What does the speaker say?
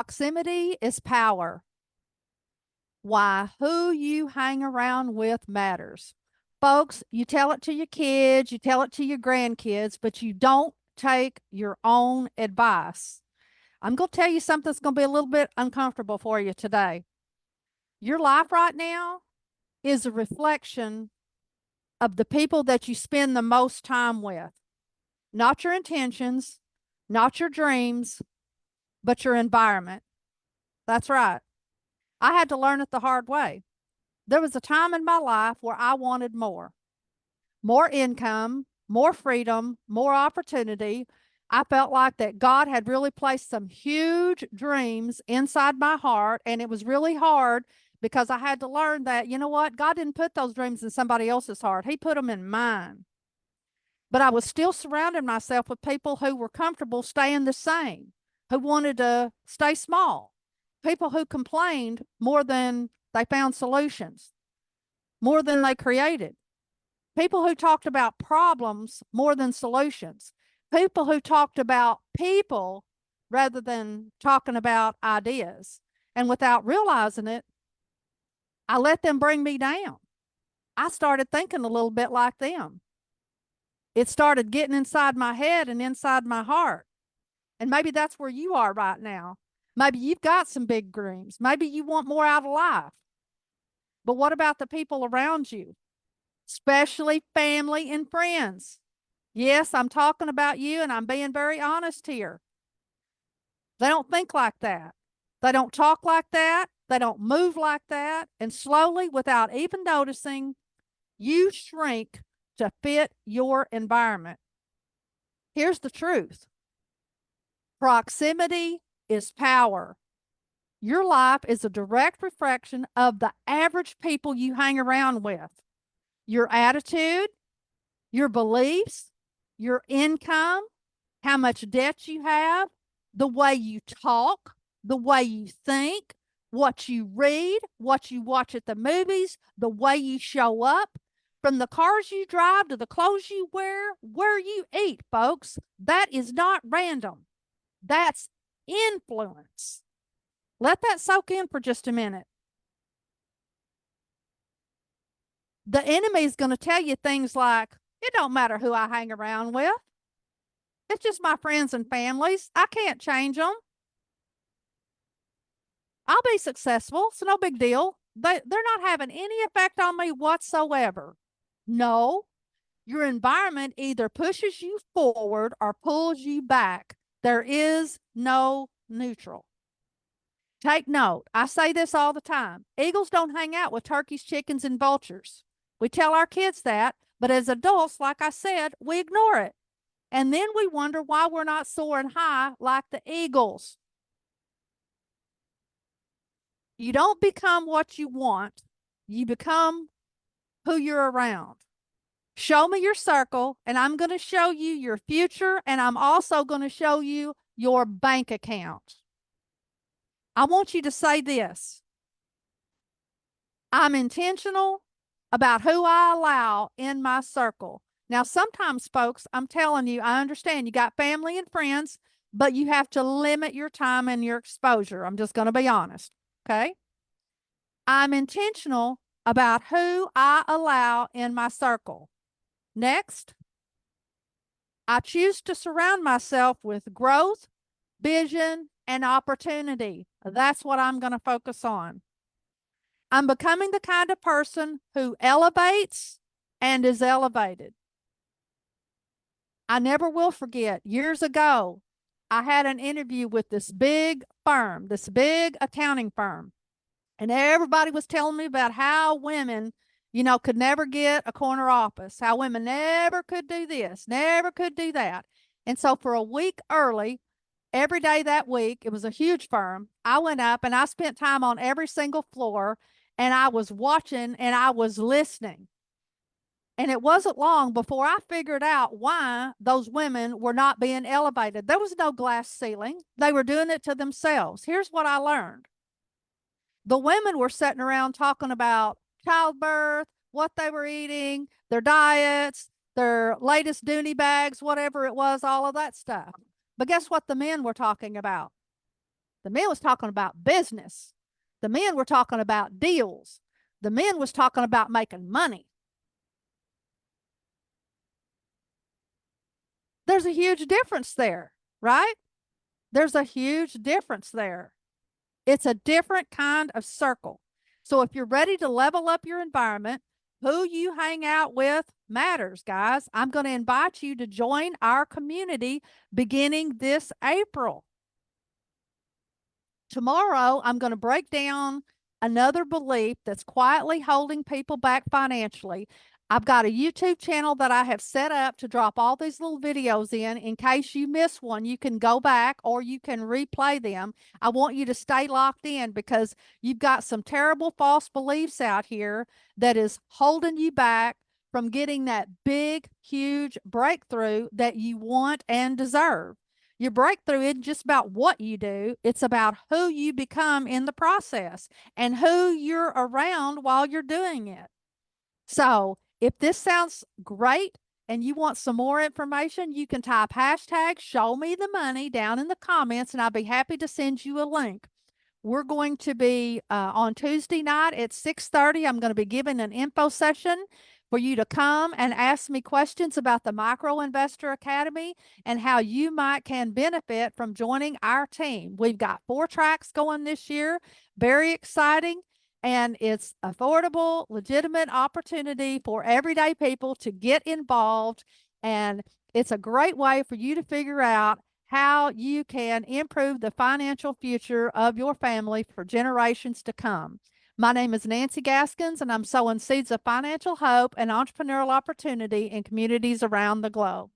Proximity is power. Why who you hang around with matters. Folks, you tell it to your kids, you tell it to your grandkids, but you don't take your own advice. I'm going to tell you something that's going to be a little bit uncomfortable for you today. Your life right now is a reflection of the people that you spend the most time with. Not your intentions, not your dreams, but your environment. That's right. I had to learn it the hard way. There was a time in my life where I wanted more income, more freedom, more opportunity. I felt like that God had really placed some huge dreams inside my heart, and it was really hard because I had to learn that, you know what? God didn't put those dreams in somebody else's heart. He put them in mine. But I was still surrounding myself with people who were comfortable staying the same, who wanted to stay small, people who complained more than they found solutions, more than they created, people who talked about problems more than solutions, people who talked about people rather than talking about ideas. And without realizing it, I let them bring me down. I started thinking a little bit like them. It started getting inside my head and inside my heart. And maybe that's where you are right now. Maybe you've got some big dreams. Maybe you want more out of life. But what about the people around you, especially family and friends? Yes, I'm talking about you, and I'm being very honest here. They don't think like that. They don't talk like that. They don't move like that. And slowly, without even noticing, you shrink to fit your environment. Here's the truth. Proximity is power. Your life is a direct reflection of the average people you hang around with. Your attitude, your beliefs, your income, how much debt you have, the way you talk, the way you think, what you read, what you watch at the movies, the way you show up, from the cars you drive to the clothes you wear, where you eat, folks. That is not random. That's influence. Let that soak in for just a minute. The enemy is going to tell you things like, it don't matter who I hang around with. It's just my friends and families. I can't change them. I'll be successful. It's no big deal. They're not having any effect on me whatsoever. No, your environment either pushes you forward or pulls you back. There is no neutral. Take note. I say this all the time. Eagles don't hang out with turkeys, chickens, and vultures. We tell our kids that, but as adults, like I said, we ignore it. And then we wonder why we're not soaring high like the eagles. You don't become what you want. You become who you're around. Show me your circle, and I'm going to show you your future, and I'm also going to show you your bank account. I want you to say this. I'm intentional about who I allow in my circle. Now, sometimes, folks, I'm telling you, I understand you got family and friends, but you have to limit your time and your exposure. I'm just going to be honest, okay? I'm intentional about who I allow in my circle. Next, I choose to surround myself with growth, vision, and opportunity. That's what I'm going to focus on. I'm becoming the kind of person who elevates and is elevated. I never will forget, years ago, I had an interview with this big firm, this big accounting firm. And everybody was telling me about how women, could never get a corner office, how women never could do this, never could do that. And so for a week early, every day that week, it was a huge firm, I went up and I spent time on every single floor, and I was watching and I was listening. And it wasn't long before I figured out why those women were not being elevated. There was no glass ceiling. They were doing it to themselves. Here's what I learned. The women were sitting around talking about childbirth, what they were eating, their diets, their latest Dooney bags, whatever it was, all of that stuff. But guess what the men were talking about? The men was talking about business. The men were talking about deals. The men was talking about making money. There's a huge difference there, right? There's a huge difference there. It's a different kind of circle. So if you're ready to level up your environment, who you hang out with matters, guys. I'm going to invite you to join our community beginning this April. Tomorrow, I'm going to break down another belief that's quietly holding people back financially. I've got a YouTube channel that I have set up to drop all these little videos in case you miss one. You can go back or you can replay them. I want you to stay locked in because you've got some terrible false beliefs out here that is holding you back from getting that big, huge breakthrough that you want and deserve. Your breakthrough isn't just about what you do, it's about who you become in the process and who you're around while you're doing it. So, if this sounds great and you want some more information, you can type hashtag show me the money down in the comments and I'll be happy to send you a link. We're going to be on Tuesday night at 6:30. I'm going to be giving an info session for you to come and ask me questions about the Micro Investor Academy and how you can benefit from joining our team. We've got 4 tracks going this year, very exciting, and it's affordable, legitimate opportunity for everyday people to get involved. And it's a great way for you to figure out how you can improve the financial future of your family for generations to come. My name is Nancy Gaskins, and I'm sowing seeds of financial hope and entrepreneurial opportunity in communities around the globe.